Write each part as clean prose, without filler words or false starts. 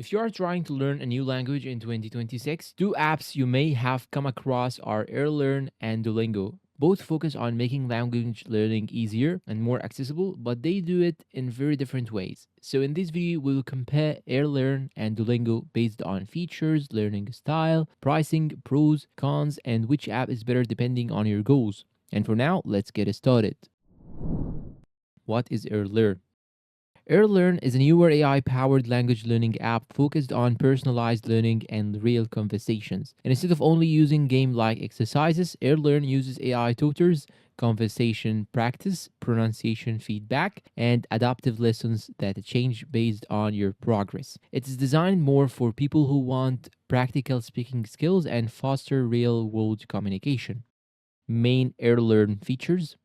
If you are trying to learn a new language in 2026, two apps you may have come across are Airlearn and Duolingo. Both focus on making language learning easier and more accessible, but they do it in very different ways. So in this video, we will compare Airlearn and Duolingo based on features, learning style, pricing, pros, cons, and which app is better depending on your goals. And for now, let's get started. What is Airlearn? Airlearn is a newer AI-powered language learning app focused on personalized learning and real conversations. And instead of only using game-like exercises, Airlearn uses AI tutors, conversation practice, pronunciation feedback, and adaptive lessons that change based on your progress. It is designed more for people who want practical speaking skills and foster real-world communication. Main Airlearn features: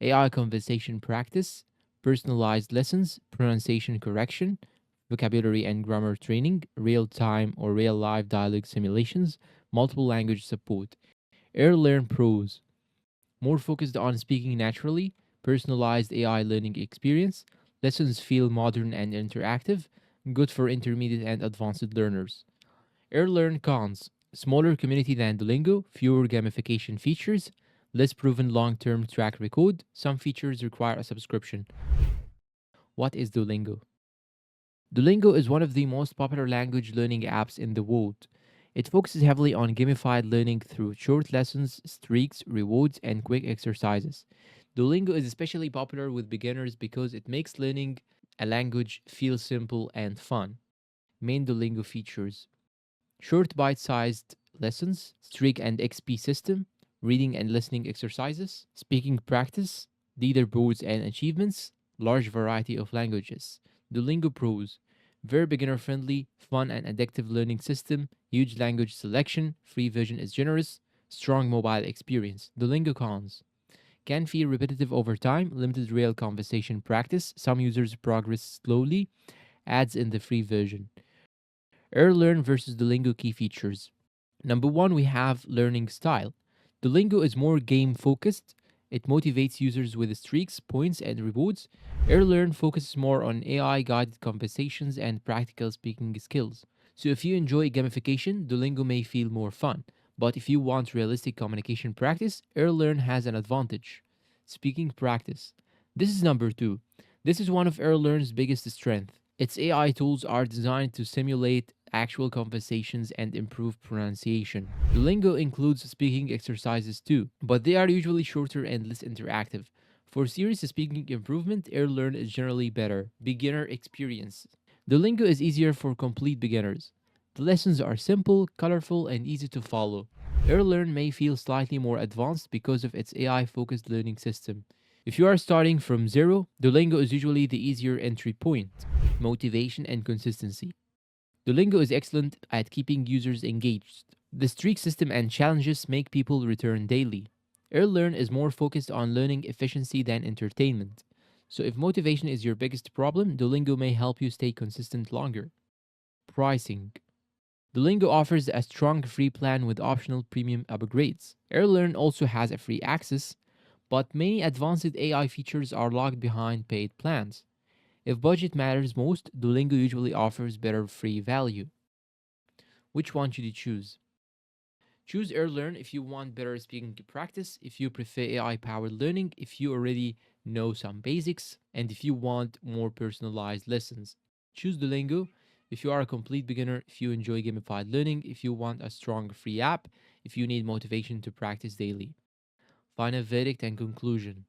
AI conversation practice, personalized lessons, pronunciation correction, vocabulary and grammar training, real time or real life dialogue simulations, multiple language support. AirLearn Pros, more focused on speaking naturally, personalized AI learning experience, lessons feel modern and interactive, good for intermediate and advanced learners. AirLearn Cons, smaller community than Duolingo, fewer gamification features, less proven long term track record, some features require a subscription. What is Duolingo? Duolingo is one of the most popular language learning apps in the world. It focuses heavily on gamified learning through short lessons, streaks, rewards, and quick exercises. Duolingo is especially popular with beginners because it makes learning a language feel simple and fun. Main Duolingo features: short bite sized lessons, streak and XP system, reading and listening exercises, speaking practice, leaderboards and achievements, large variety of languages. Duolingo Pros, very beginner friendly, fun and addictive learning system, huge language selection, free version is generous, strong mobile experience. Duolingo Cons, can feel repetitive over time, limited real conversation practice, some users progress slowly, ads in the free version. Airlearn versus Duolingo key features. Number one, we have learning style. Duolingo is more game focused. It motivates users with streaks, points, and rewards. Airlearn focuses more on AI guided conversations and practical speaking skills. So if you enjoy gamification, Duolingo may feel more fun. But if you want realistic communication practice, Airlearn has an advantage. Speaking practice. This is number two. This is one of Airlearn's biggest strengths. Its AI tools are designed to simulate actual conversations and improve pronunciation. Duolingo includes speaking exercises too, but they are usually shorter and less interactive. For serious speaking improvement, Airlearn is generally better. Beginner experience. Duolingo is easier for complete beginners. The lessons are simple, colorful, and easy to follow. Airlearn may feel slightly more advanced because of its AI focused learning system. If you are starting from zero, Duolingo is usually the easier entry point. Motivation and consistency. Duolingo is excellent at keeping users engaged. The streak system and challenges make people return daily. Airlearn is more focused on learning efficiency than entertainment. So if motivation is your biggest problem, Duolingo may help you stay consistent longer. Pricing. Duolingo offers a strong free plan with optional premium upgrades. Airlearn also has a free access, but many advanced AI features are locked behind paid plans. If budget matters most, Duolingo usually offers better free value. Which one should you choose? Choose Airlearn if you want better speaking practice, if you prefer AI powered learning, if you already know some basics, and if you want more personalized lessons. Choose Duolingo if you are a complete beginner, if you enjoy gamified learning, if you want a strong free app, if you need motivation to practice daily. Final verdict and conclusion.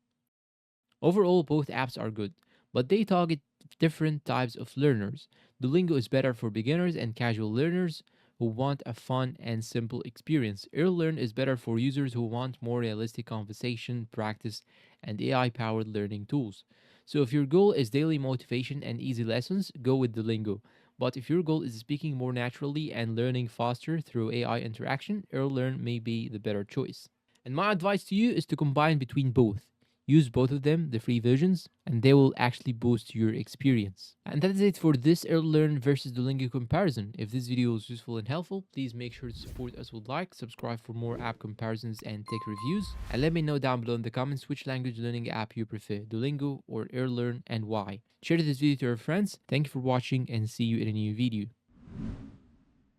Overall, both apps are good, but they target different types of learners. Duolingo is better for beginners and casual learners who want a fun and simple experience. Airlearn is better for users who want more realistic conversation, practice, and AI powered learning tools. So, if your goal is daily motivation and easy lessons, go with Duolingo. But if your goal is speaking more naturally and learning faster through AI interaction, Airlearn may be the better choice. And my advice to you is to combine between both. Use both of them, the free versions, and they will actually boost your experience. And that is it for this Airlearn versus Duolingo comparison. If this video was useful and helpful, please make sure to support us with like, subscribe for more app comparisons and tech reviews, and let me know down below in the comments which language learning app you prefer, Duolingo or Airlearn, and why. Share this video to your friends. Thank you for watching and see you in a new video.